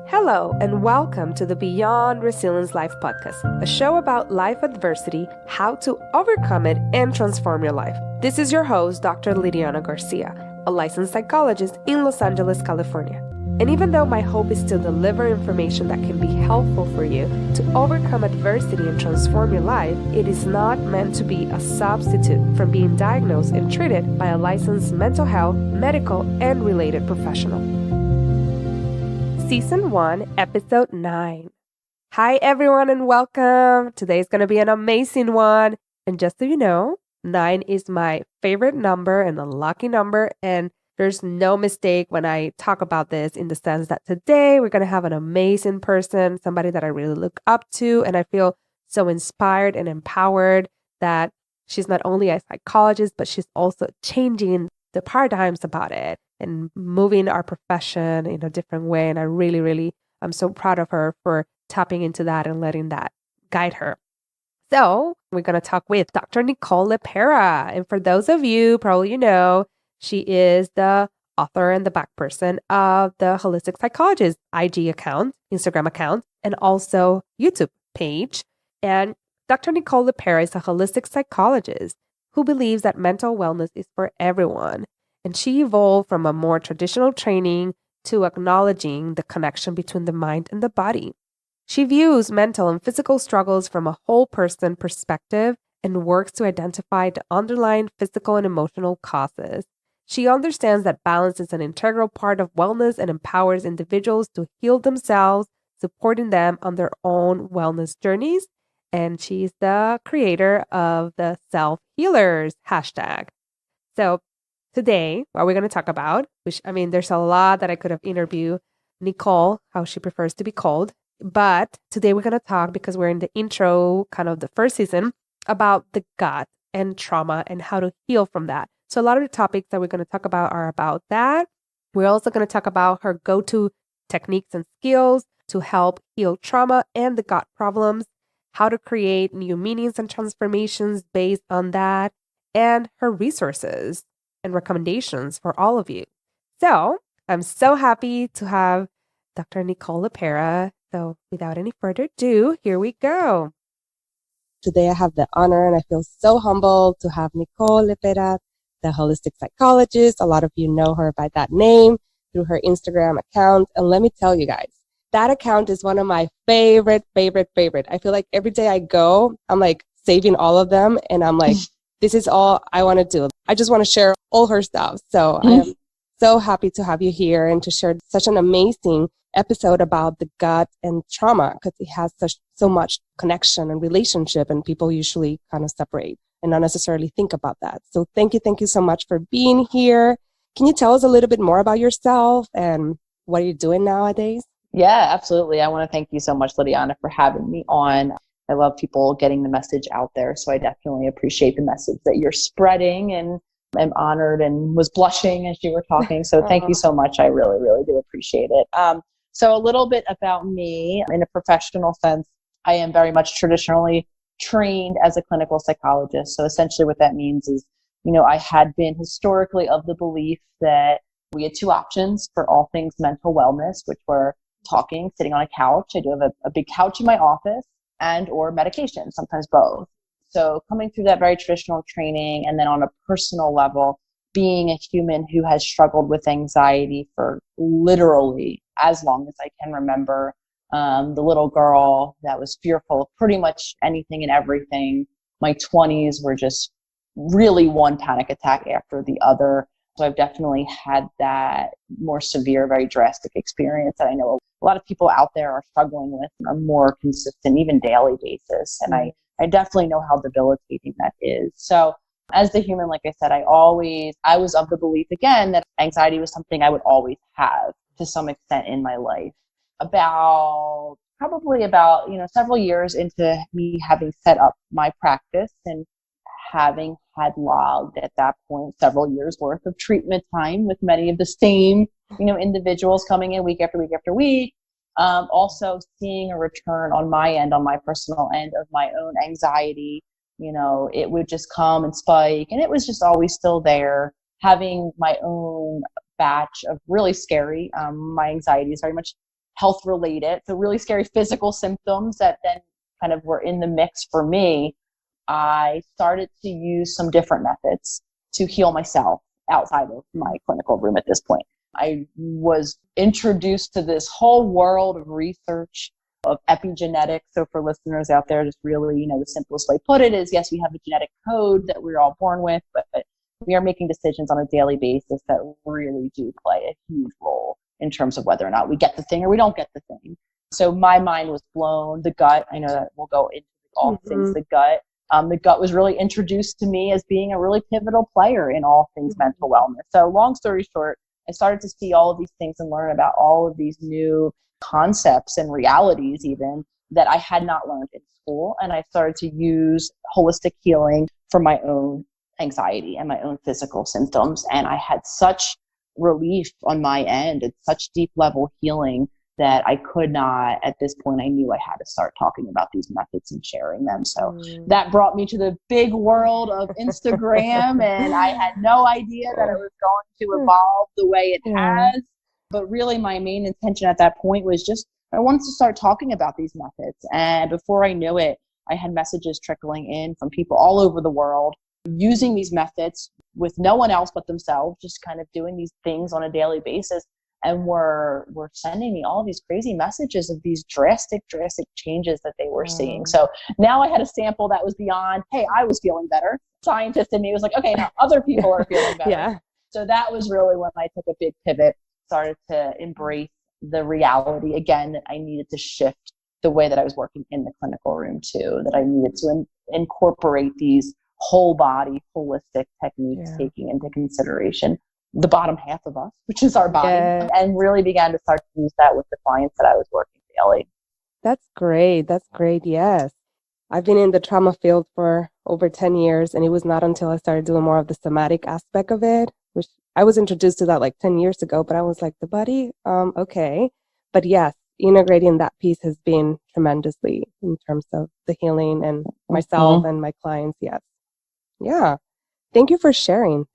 Hello, and welcome to the Beyond Resilience Life podcast, a show about life adversity, how to overcome it, and transform your life. This is your host, Dr. Lydiana García, a licensed psychologist in Los Angeles, California. And even though my hope is to deliver information that can be helpful for you to overcome adversity and transform your life, it is not meant to be a substitute from being diagnosed and treated by a licensed mental health, medical, and related professional. Season 1, Episode 9. Hi, everyone, and welcome. Today's going to be an amazing one. And just so you know, 9 is my favorite number and a lucky number. And there's no mistake when I talk about this in the sense that today we're going to have an amazing person, somebody that I really look up to. And I feel so inspired and empowered that she's not only a psychologist, but she's also changing the paradigms about it and moving our profession in a different way. And I really, I'm so proud of her for tapping into that and letting that guide her. So we're going to talk with Dr. Nicole LePera. And for those of you, probably you know, she is the author and the back person of the Holistic Psychologist IG account, Instagram account, and also YouTube page. And Dr. Nicole LePera is a holistic psychologist who believes that mental wellness is for everyone. And she evolved from a more traditional training to acknowledging the connection between the mind and the body. She views mental and physical struggles from a whole person perspective and works to identify the underlying physical and emotional causes. She understands that balance is an integral part of wellness and empowers individuals to heal themselves, supporting them on their own wellness journeys. And she's the creator of the Self-Healers hashtag. So today, what we're going to talk about, there's a lot that I could have interviewed Nicole, how she prefers to be called. But today we're going to talk, because we're in the intro, kind of the first season, about the gut and trauma and how to heal from that. So a lot of the topics that we're going to talk about are about that. We're also going to talk about her go-to techniques and skills to help heal trauma and the gut problems, how to create new meanings and transformations based on that, and her resources and recommendations for all of you. So I'm so happy to have Dr. Nicole LePera. So without any further ado, here we go. Today I have the honor and I feel so humbled to have Nicole LePera, the holistic psychologist. A lot of you know her by that name through her Instagram account. And let me tell you guys, that account is one of my favorite. I feel like every day I go, I'm like saving all of them. And I'm like, this is all I want to do. I just want to share all her stuff. So I am so happy to have you here and to share such an amazing episode about the gut and trauma, because it has so much connection and relationship, and people usually kind of separate and not necessarily think about that. So thank you so much for being here. Can you tell us a little bit more about yourself and what are you doing nowadays? Yeah, absolutely. I want to thank you so much, Lydiana, for having me on. I love people getting the message out there. So I definitely appreciate the message that you're spreading, and I'm honored and was blushing as you were talking. So thank you so much. I really do appreciate it. So a little bit about me in a professional sense. I am very much traditionally trained as a clinical psychologist. So essentially what that means is, I had been historically of the belief that we had two options for all things mental wellness, which were talking, sitting on a couch. I do have a big couch in my office, and or medication, sometimes both. So coming through that very traditional training, and then on a personal level, being a human who has struggled with anxiety for literally as long as I can remember, the little girl that was fearful of pretty much anything and everything. My 20s were just really one panic attack after the other. So I've definitely had that more severe, very drastic experience that I know a lot of people out there are struggling with on a more consistent, even daily basis. And I definitely know how debilitating that is. So as the human, like I said, I was of the belief, again, that anxiety was something I would always have to some extent in my life. Probably about several years into me having set up my practice and having had logged at that point several years worth of treatment time with many of the same, individuals coming in week after week after week. Also seeing a return on my end, on my personal end of my own anxiety. It would just come and spike, and it was just always still there. Having my own batch of really scary, my anxiety is very much health related. So really scary physical symptoms that then kind of were in the mix for me. I started to use some different methods to heal myself outside of my clinical room at this point. I was introduced to this whole world of research of epigenetics. So for listeners out there, just really, the simplest way to put it is, yes, we have a genetic code that we're all born with, but we are making decisions on a daily basis that really do play a huge role in terms of whether or not we get the thing or we don't get the thing. So my mind was blown. The gut, I know that we'll go into all things, the gut. The gut was really introduced to me as being a really pivotal player in all things mental wellness. So long story short, I started to see all of these things and learn about all of these new concepts and realities even that I had not learned in school. And I started to use holistic healing for my own anxiety and my own physical symptoms. And I had such relief on my end and such deep level healing that I could not, at this point, I knew I had to start talking about these methods and sharing them. So that brought me to the big world of Instagram, and I had no idea that it was going to evolve the way it has. But really my main intention at that point was just, I wanted to start talking about these methods. And before I knew it, I had messages trickling in from people all over the world using these methods with no one else but themselves, just kind of doing these things on a daily basis. And were sending me all these crazy messages of these drastic changes that they were seeing. So now I had a sample that was beyond, hey, I was feeling better. Scientist in me was like, okay, now other people are feeling better. So that was really when I took a big pivot, started to embrace the reality again that I needed to shift the way that I was working in the clinical room too, that I needed to incorporate these whole body, holistic techniques, taking into consideration the bottom half of us, which is our body, and really began to start to use that with the clients that I was working daily. That's great. That's great. Yes. I've been in the trauma field for over 10 years, and it was not until I started doing more of the somatic aspect of it, which I was introduced to that like 10 years ago, but I was like, the body, okay. But yes, integrating that piece has been tremendously in terms of the healing and myself and my clients. Yes. Yeah. Thank you for sharing.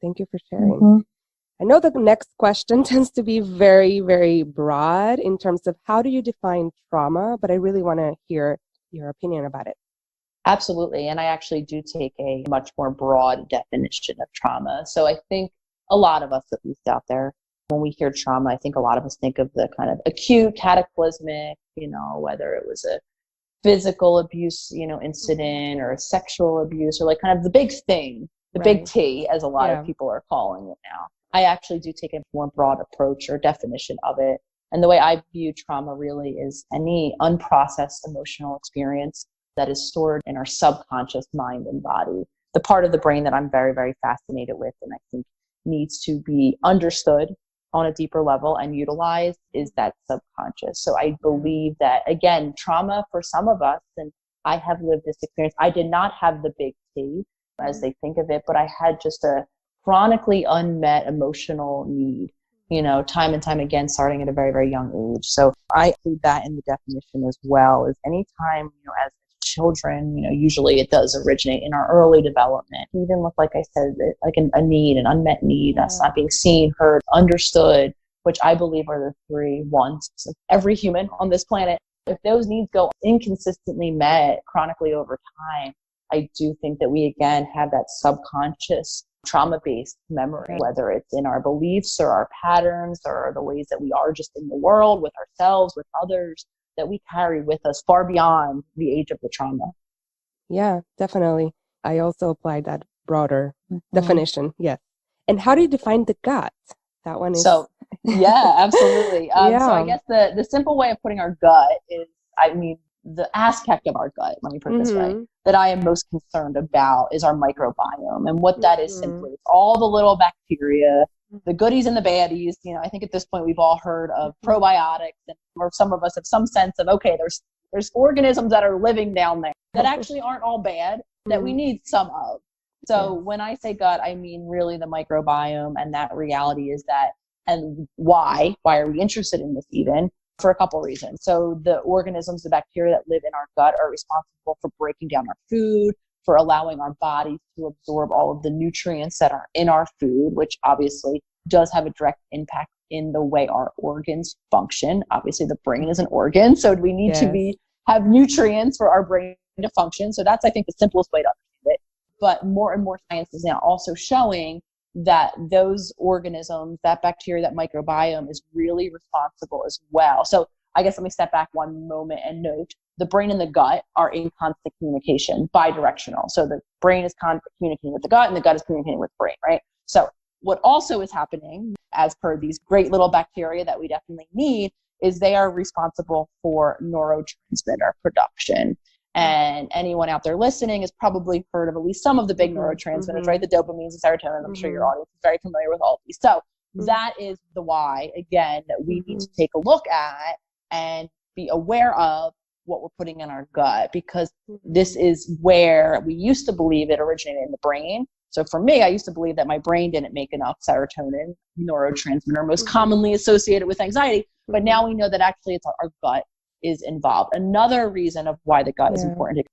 I know the next question tends to be very, very broad in terms of how do you define trauma, but I really want to hear your opinion about it. Absolutely. And I actually do take a much more broad definition of trauma. So I think a lot of us, at least out there, when we hear trauma, I think a lot of us think of the kind of acute, cataclysmic, whether it was a physical abuse, incident or a sexual abuse or like kind of the big thing, the big T, as a lot of people are calling it now. I actually do take a more broad approach or definition of it. And the way I view trauma really is any unprocessed emotional experience that is stored in our subconscious mind and body. The part of the brain that I'm very, very fascinated with and I think needs to be understood on a deeper level and utilized is that subconscious. So I believe that, again, trauma for some of us, and I have lived this experience, I did not have the big T as they think of it, but I had just a chronically unmet emotional need, time and time again, starting at a very, very young age. So I include that in the definition as well as anytime, as children, usually it does originate in our early development, even with, like I said, like a need, an unmet need, that's not being seen, heard, understood, which I believe are the three wants of every human on this planet. If those needs go inconsistently met chronically over time, I do think that we, again, have that subconscious trauma-based memory, whether it's in our beliefs or our patterns or the ways that we are just in the world with ourselves, with others, that we carry with us far beyond the age of the trauma. Yeah, definitely. I also applied that broader definition. Yes. And how do you define the gut? That one is... So, yeah, absolutely. So I guess the simple way of putting our gut is, the aspect of our gut, let me put it this way, that I am most concerned about is our microbiome. And what that is simply, it's all the little bacteria, the goodies and the baddies. I think at this point we've all heard of probiotics, or some of us have some sense of, okay, there's organisms that are living down there that actually aren't all bad, that we need some of. So when I say gut, I mean really the microbiome, and that reality is that, and why are we interested in this even? For a couple of reasons. So the organisms, the bacteria that live in our gut are responsible for breaking down our food, for allowing our bodies to absorb all of the nutrients that are in our food, which obviously does have a direct impact in the way our organs function. Obviously, the brain is an organ, so we need to have nutrients for our brain to function. So that's, I think, the simplest way to understand it. But more and more science is now also showing that those organisms, that bacteria, that microbiome is really responsible as well. So I guess let me step back one moment and note the brain and the gut are in constant communication, bidirectional. So the brain is communicating with the gut and the gut is communicating with the brain, right? So what also is happening, as per these great little bacteria that we definitely need, is they are responsible for neurotransmitter production. And anyone out there listening has probably heard of at least some of the big neurotransmitters, right? The dopamines, the serotonin. I'm sure your audience is very familiar with all of these. So that is the why, again, that we need to take a look at and be aware of what we're putting in our gut, because this is where we used to believe it originated in the brain. So for me, I used to believe that my brain didn't make enough serotonin, neurotransmitter, most commonly associated with anxiety. But now we know that actually it's our gut is involved. Another reason of why the gut is important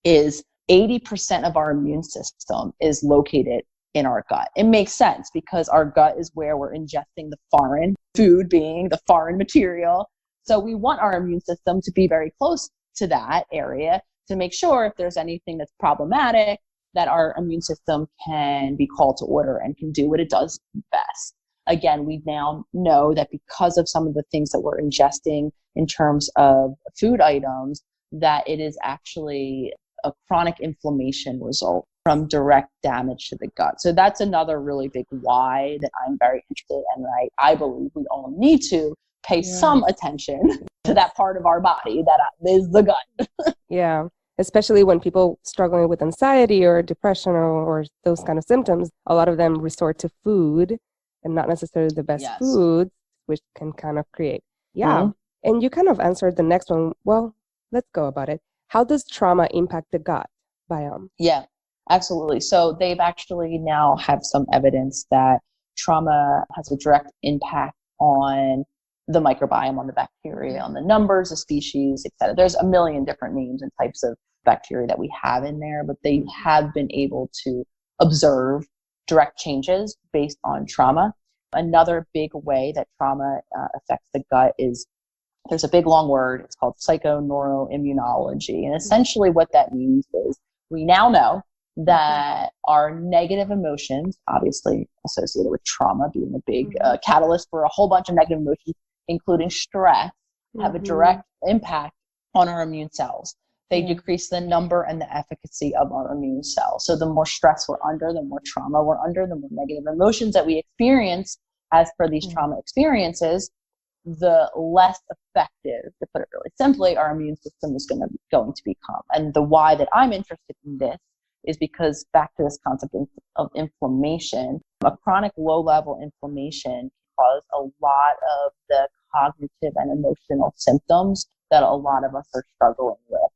is 80% of our immune system is located in our gut. It makes sense because our gut is where we're ingesting the foreign food, being the foreign material. So we want our immune system to be very close to that area to make sure if there's anything that's problematic, that our immune system can be called to order and can do what it does best. Again, we now know that because of some of the things that we're ingesting in terms of food items, that it is actually a chronic inflammation result from direct damage to the gut. So that's another really big why that I'm very interested in. And I believe we all need to pay some attention to that part of our body that is the gut. Yeah. Especially when people struggling with anxiety or depression or those kind of symptoms, a lot of them resort to food and not necessarily the best foods, which can kind of create. And you kind of answered the next one. Well, let's go about it. How does trauma impact the gut biome? Yeah, absolutely. So they've actually now have some evidence that trauma has a direct impact on the microbiome, on the bacteria, on the numbers, the species, et cetera. There's a million different names and types of bacteria that we have in there, but they have been able to observe direct changes based on trauma. Another big way that trauma affects the gut is, there's a big long word, it's called psychoneuroimmunology. And essentially what that means is we now know that our negative emotions, obviously associated with trauma being a big catalyst for a whole bunch of negative emotions, including stress, have a direct impact on our immune cells. They decrease the number and the efficacy of our immune cells. So the more stress we're under, the more trauma we're under, the more negative emotions that we experience as per these trauma experiences, the less effective, to put it really simply, our immune system is going to become. And the why that I'm interested in this is because, back to this concept of inflammation, a chronic low-level inflammation cause a lot of the cognitive and emotional symptoms that a lot of us are struggling with.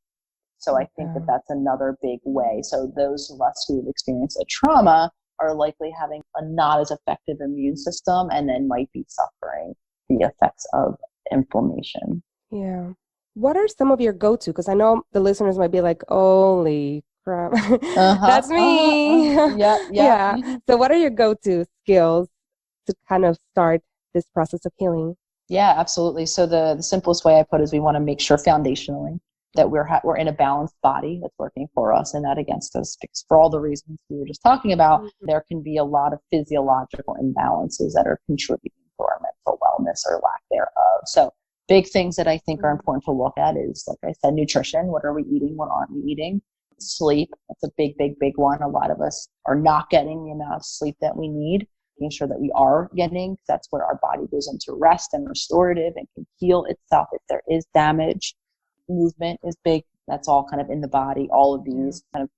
So I think that that's another big way. So those of us who have experienced a trauma are likely having a not as effective immune system and then might be suffering the effects of inflammation. Yeah. What are some of your go-to? Because I know the listeners might be like, holy crap, that's me. Yeah. So what are your go-to skills to kind of start this process of healing? Yeah, absolutely. So the simplest way I put it is we want to make sure foundationally that we're in a balanced body that's working for us and not against us. Because for all the reasons we were just talking about, there can be a lot of physiological imbalances that are contributing to our mental wellness or lack thereof. So big things that I think are important to look at is, like I said, nutrition. What are we eating? What aren't we eating? Sleep. That's a big, big, big one. A lot of us are not getting the amount of sleep that we need. Making sure that we are getting, that's where our body goes into rest and restorative and can heal itself if there is damage. Movement is big. That's all kind of in the body. All of these kind of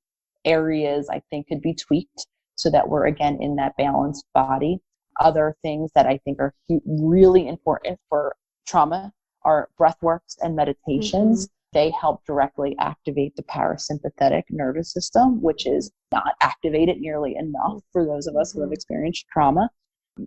areas I think could be tweaked so that we're again in that balanced body. Other things that I think are really important for trauma are breath works and meditations. They help directly activate the parasympathetic nervous system, which is not activated nearly enough for those of us who have experienced trauma.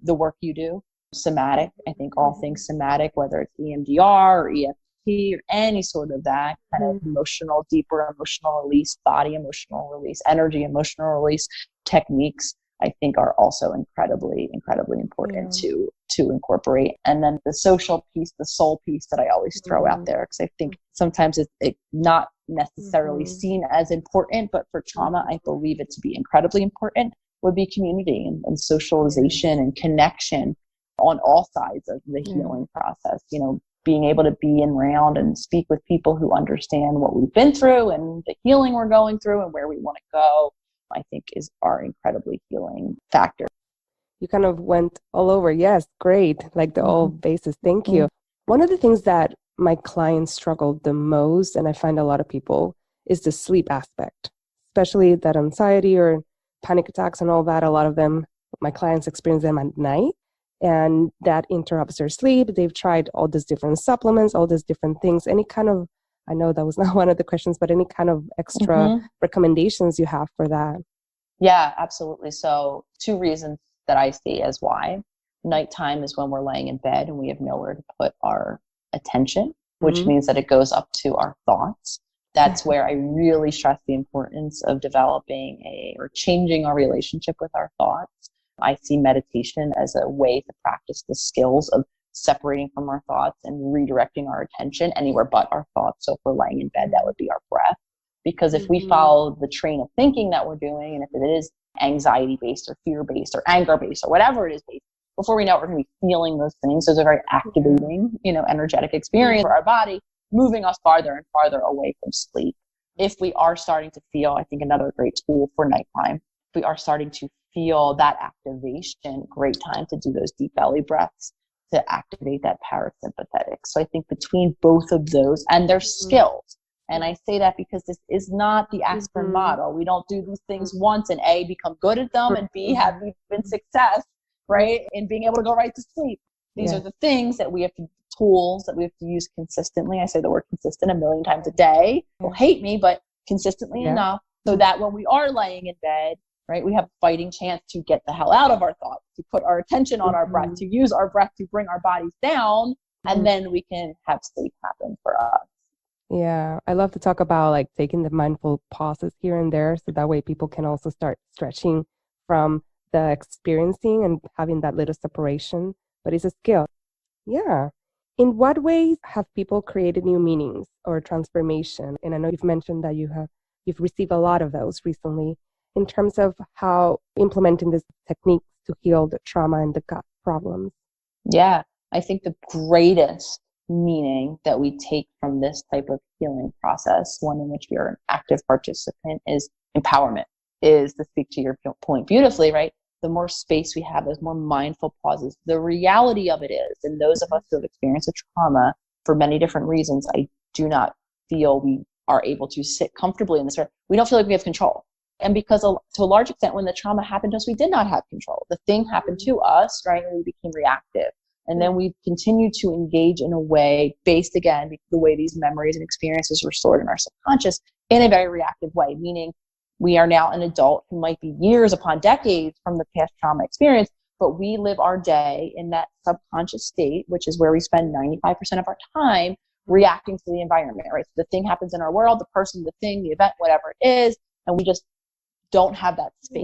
The work you do, somatic, I think all things somatic, whether it's EMDR or EFT or any sort of that kind of emotional, deeper emotional release, body emotional release, energy emotional release techniques I think are also incredibly, incredibly important to incorporate. And then the social piece, the soul piece that I always throw out there, because I think sometimes it's not necessarily seen as important, but for trauma, I believe it to be incredibly important, would be community and socialization and connection on all sides of the healing process. You know, being able to be around and speak with people who understand what we've been through and the healing we're going through and where we want to go, I think are incredibly healing factor. You kind of went all over. Yes, great. Like the all bases. Thank you. One of the things that my clients struggle the most, and I find a lot of people, is the sleep aspect, especially that anxiety or panic attacks and all that. A lot of them, my clients experience them at night, and that interrupts their sleep. They've tried all these different supplements, all these different things. Any kind of, I know that was not one of the questions, but any kind of extra recommendations you have for that? Yeah, absolutely. So 2 reasons that I see as why. Nighttime is when we're laying in bed and we have nowhere to put our attention, which means that it goes up to our thoughts. That's where I really stress the importance of developing or changing our relationship with our thoughts. I see meditation as a way to practice the skills of separating from our thoughts and redirecting our attention anywhere but our thoughts. So if we're laying in bed, that would be our breath. Because if we follow the train of thinking that we're doing, and if it is anxiety-based or fear-based or anger-based or whatever it is based, before we know it, we're going to be feeling those things. Those are very activating, energetic experience for our body, moving us farther and farther away from sleep. If we are starting to feel, I think another great tool for nighttime, if we are starting to feel that activation, great time to do those deep belly breaths to activate that parasympathetic. So I think between both of those, and their skills, and I say that because this is not the aspirin model. We don't do these things once and A, become good at them, and B, have even success, right, in being able to go right to sleep. These are the things that we have to, tools that we have to use consistently. I say the word consistent 1,000,000 times a day. People hate me, but consistently enough so that when we are laying in bed, right, we have a fighting chance to get the hell out of our thoughts, to put our attention on our breath, to use our breath to bring our bodies down, and then we can have sleep happen for us. Yeah, I love to talk about like taking the mindful pauses here and there, so that way people can also start stretching from the experiencing and having that little separation, but it's a skill. Yeah. In what ways have people created new meanings or transformation? And I know you've mentioned that you've received a lot of those recently in terms of how implementing this technique to heal the trauma and the gut problems. Yeah, I think the greatest meaning that we take from this type of healing process, one in which we are an active participant, is empowerment, is to speak to your point beautifully, right? The more space we have, those more mindful pauses. The reality of it is, and those of us who have experienced a trauma for many different reasons, I do not feel we are able to sit comfortably in this. We don't feel like we have control. And because to a large extent, when the trauma happened to us, we did not have control. The thing happened to us, right? And we became reactive. And then we continue to engage in a way based, again, the way these memories and experiences were stored in our subconscious, in a very reactive way, meaning we are now an adult who might be years upon decades from the past trauma experience, but we live our day in that subconscious state, which is where we spend 95% of our time reacting to the environment, right? So the thing happens in our world, the person, the thing, the event, whatever it is, and we just don't have that space.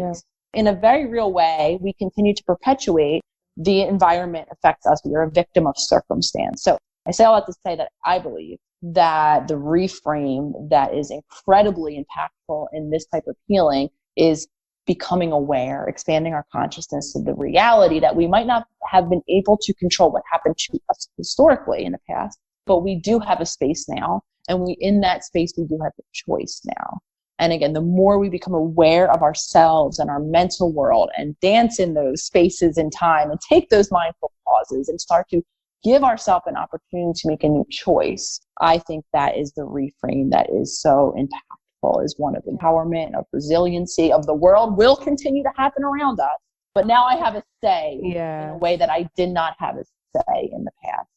Yeah. In a very real way, we continue to perpetuate the environment affects us. We are a victim of circumstance. So I say all that to say that I believe that the reframe that is incredibly impactful in this type of healing is becoming aware, expanding our consciousness of the reality that we might not have been able to control what happened to us historically in the past, but we do have a space now. And in that space, we do have a choice now. And again, the more we become aware of ourselves and our mental world and dance in those spaces in time and take those mindful pauses and start to give ourselves an opportunity to make a new choice, I think that is the reframe that is so impactful, is one of empowerment, of resiliency, of the world will continue to happen around us. But now I have a say in a way that I did not have a say in the past.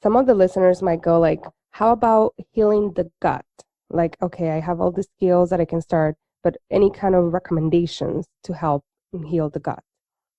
Some of the listeners might go like, how about healing the gut? Like, okay, I have all the skills that I can start, but any kind of recommendations to help heal the gut?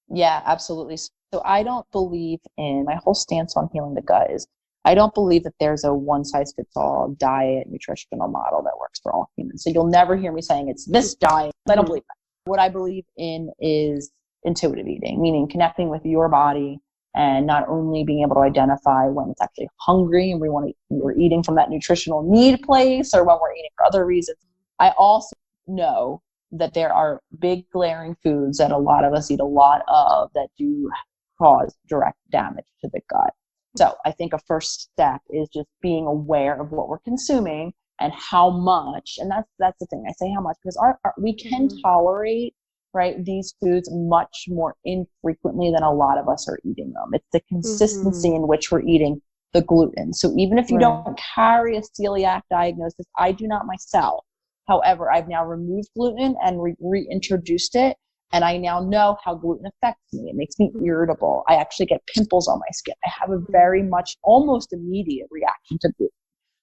Yeah, absolutely. So I don't believe in, my whole stance on healing the gut is, I don't believe that there's a one-size-fits-all diet, nutritional model that works for all humans. So you'll never hear me saying it's this diet. I don't believe that. what I believe in is intuitive eating, meaning connecting with your body and not only being able to identify when it's actually hungry and we're eating from that nutritional need place or when we're eating for other reasons. I also know that there are big glaring foods that a lot of us eat a lot of that do cause direct damage to the gut. So I think a first step is just being aware of what we're consuming and how much, and that's the thing. I say how much because we can tolerate, right, these foods much more infrequently than a lot of us are eating them. It's the consistency in which we're eating the gluten. So even if you don't carry a celiac diagnosis, I do not myself. However, I've now removed gluten and reintroduced it. And I now know how gluten affects me. It makes me irritable. I actually get pimples on my skin. I have a very much almost immediate reaction to gluten.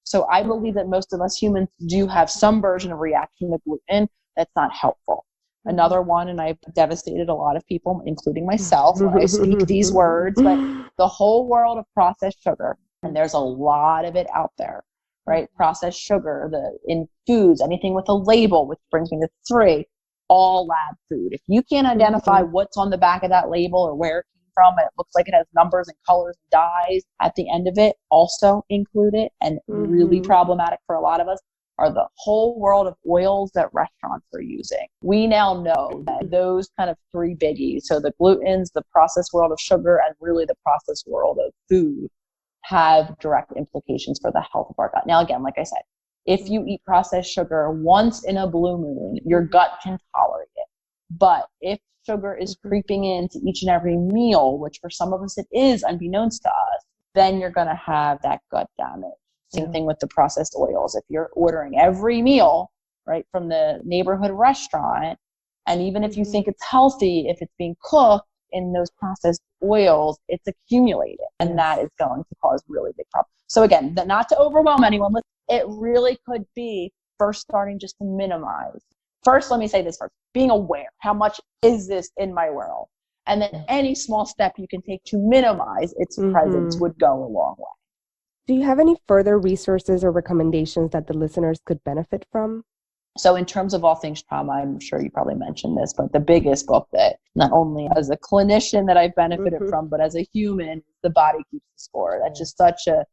So I believe that most of us humans do have some version of reaction to gluten that's not helpful. Another one, and I've devastated a lot of people, including myself, when I speak these words, but the whole world of processed sugar, and there's a lot of it out there, right? Processed sugar, in foods, anything with a label, which brings me to 3, all lab food. If you can't identify what's on the back of that label or where it came from, and it looks like it has numbers and colors and dyes at the end of it, also include it. And really problematic for a lot of us are the whole world of oils that restaurants are using. We now know that those kind of 3 biggies, so the glutens, the processed world of sugar, and really the processed world of food, have direct implications for the health of our gut. Now, again, like I said, if you eat processed sugar once in a blue moon, your gut can tolerate it. But if sugar is creeping into each and every meal, which for some of us it is unbeknownst to us, then you're going to have that gut damage. Same thing with the processed oils. If you're ordering every meal, right, from the neighborhood restaurant, and even if you think it's healthy, if it's being cooked in those processed oils, it's accumulated, and that is going to cause really big problems. So again, not to overwhelm anyone, but it really could be first starting just to minimize. First, let me say this first, being aware, how much is this in my world? And then any small step you can take to minimize its presence would go a long way. Do you have any further resources or recommendations that the listeners could benefit from? So in terms of all things trauma, I'm sure you probably mentioned this, but the biggest book that not only as a clinician that I've benefited from, but as a human, The Body Keeps the Score. That's just such a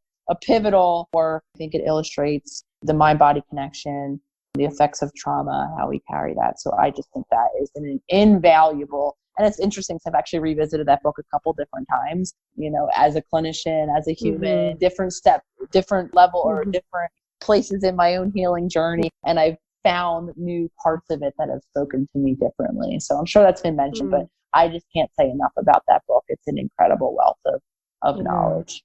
pivotal work. I think it illustrates the mind-body connection, the effects of trauma, how we carry that. So I just think that is an invaluable, and it's interesting because I've actually revisited that book a couple different times, you know, as a clinician, as a human, different step, different level, or different places in my own healing journey. And I've found new parts of it that have spoken to me differently. So I'm sure that's been mentioned, but I just can't say enough about that book. It's an incredible wealth of knowledge.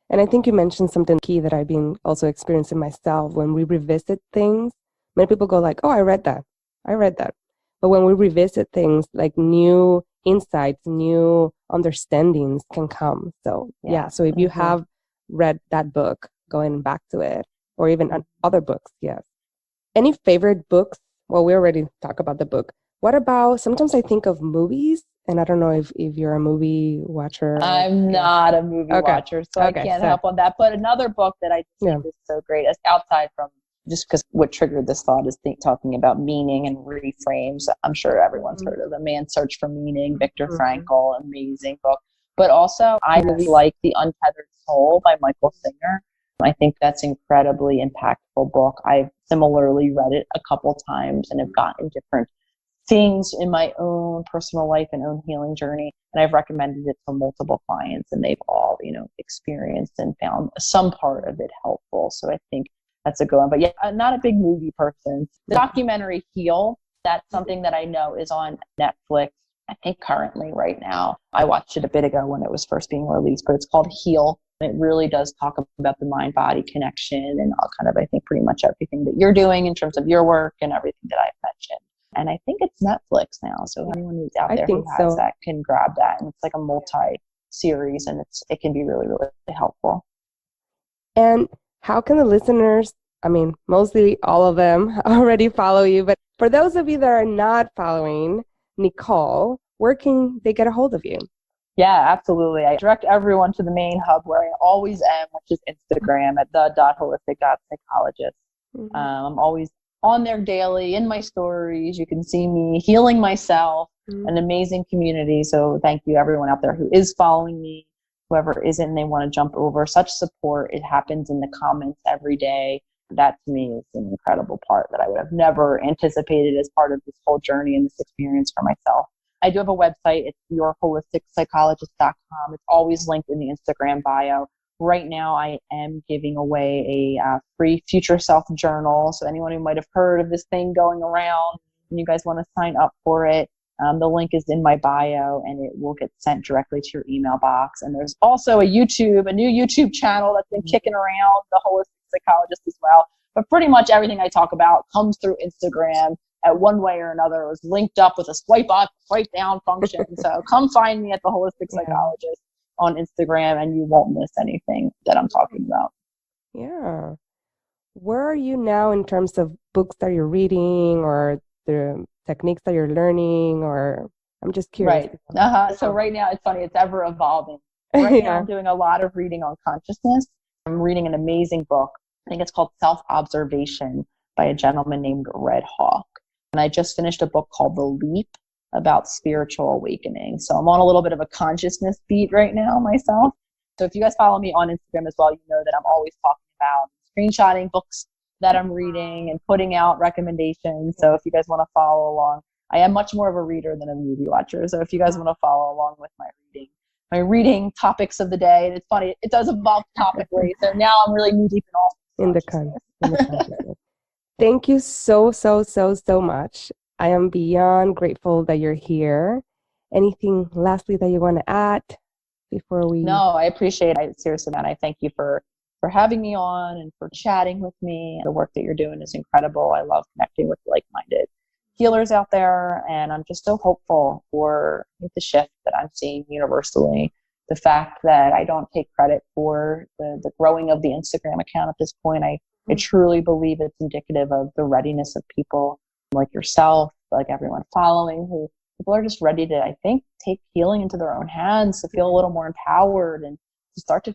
And I think you mentioned something key that I've been also experiencing myself. When we revisit things, many people go like, oh, I read that. But when we revisit things, like new insights, new understandings can come. So so if you have read that book, going back to it, or even other books, yes. Any favorite books? Well, we already talked about the book. What about, sometimes I think of movies, and I don't know if you're a movie watcher. I'm not a movie watcher, so I can't help on that. But another book that I think is so great, aside from, just because what triggered this thought is talking about meaning and reframes. I'm sure everyone's heard of The Man's Search for Meaning, Viktor Frankl, amazing book. But also, I really like The Untethered Soul by Michael Singer. I think that's incredibly impactful book. I've similarly read it a couple times and have gotten different things in my own personal life and own healing journey. And I've recommended it to multiple clients, and they've all, experienced and found some part of it helpful. So I think that's a good one. But yeah, I'm not a big movie person. The documentary Heal, that's something that I know is on Netflix. I think currently right now. I watched it a bit ago when it was first being released, but it's called Heal. It really does talk about the mind-body connection and all kind of, I think, pretty much everything that you're doing in terms of your work and everything that I've mentioned. And I think it's Netflix now. So anyone who's out there who has that can grab that. And it's like a multi-series, and it can be really, really helpful. And how can the listeners, mostly all of them already follow you, but for those of you that are not following Nicole, where can they get a hold of you? Yeah, absolutely. I direct everyone to the main hub where I always am, which is Instagram at the.holistic.psychologist. I'm always on there daily in my stories. You can see me healing myself, an amazing community. So thank you everyone out there who is following me, whoever isn't, and they want to jump over. Such support. It happens in the comments every day. That to me is an incredible part that I would have never anticipated as part of this whole journey and this experience for myself. I do have a website. It's yourholisticspsychologist.com. It's always linked in the Instagram bio. Right now, I am giving away a free future self journal. So anyone who might have heard of this thing going around and you guys want to sign up for it, the link is in my bio and it will get sent directly to your email box. And there's also a new YouTube channel that's been kicking around, the Holistic Psychologist as well. But pretty much everything I talk about comes through Instagram at one way or another. It was linked up with a swipe up, swipe down function. So come find me at the Holistic Psychologist on Instagram and you won't miss anything that I'm talking about. Yeah. Where are you now in terms of books that you're reading or the techniques that you're learning? Or I'm just curious. Right. So right now, it's funny, it's ever evolving. Right now I'm doing a lot of reading on consciousness. I'm reading an amazing book. I think it's called Self-Observation by a gentleman named Red Hawk. And I just finished a book called The Leap about spiritual awakening. So I'm on a little bit of a consciousness beat right now myself. So if you guys follow me on Instagram as well, you know that I'm always talking about screenshotting books that I'm reading and putting out recommendations. So if you guys want to follow along, I am much more of a reader than a movie watcher. So if you guys want to follow along with my reading topics of the day, and it's funny, it does evolve topically. So now I'm really knee deep in all in the consciousness. Thank you so much. I am beyond grateful that you're here. Anything lastly that you want to add before we... No, I appreciate it. Seriously, man, I thank you for having me on and for chatting with me. The work that you're doing is incredible. I love connecting with like-minded healers out there, and I'm just so hopeful for the shift that I'm seeing universally. The fact that I don't take credit for the growing of the Instagram account at this point, I truly believe it's indicative of the readiness of people like yourself, like everyone following, who people are just ready to, I think, take healing into their own hands, to feel a little more empowered and to start to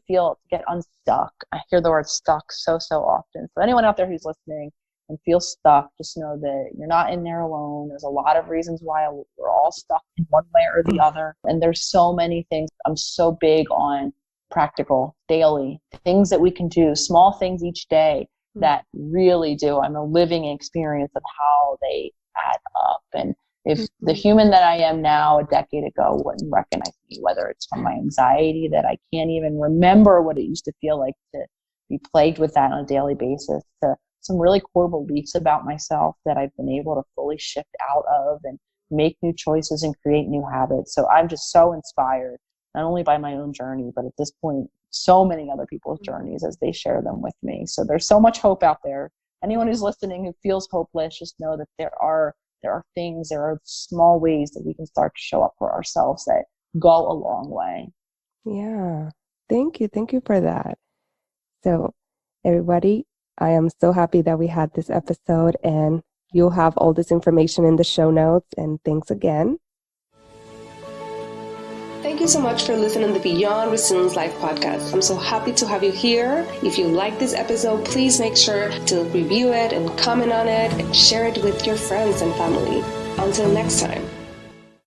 get unstuck. I hear the word stuck so often. So anyone out there who's listening and feels stuck, just know that you're not in there alone. There's a lot of reasons why we're all stuck in one way or the other. And there's so many things. I'm so big on practical, daily things that we can do, small things each day that really do. I'm a living experience of how they add up. And if the human that I am now a decade ago wouldn't recognize me, whether it's from my anxiety that I can't even remember what it used to feel like to be plagued with that on a daily basis, to some really core beliefs about myself that I've been able to fully shift out of and make new choices and create new habits. So I'm just so inspired, not only by my own journey, but at this point, so many other people's journeys as they share them with me. So there's so much hope out there. Anyone who's listening who feels hopeless, just know that there are things, there are small ways that we can start to show up for ourselves that go a long way. Yeah. Thank you. Thank you for that. So everybody, I am so happy that we had this episode, and you'll have all this information in the show notes. And thanks again. Thank you so much for listening to the Beyond Resilience Life podcast. I'm so happy to have you here. If you like this episode, please make sure to review it and comment on it and share it with your friends and family. Until next time.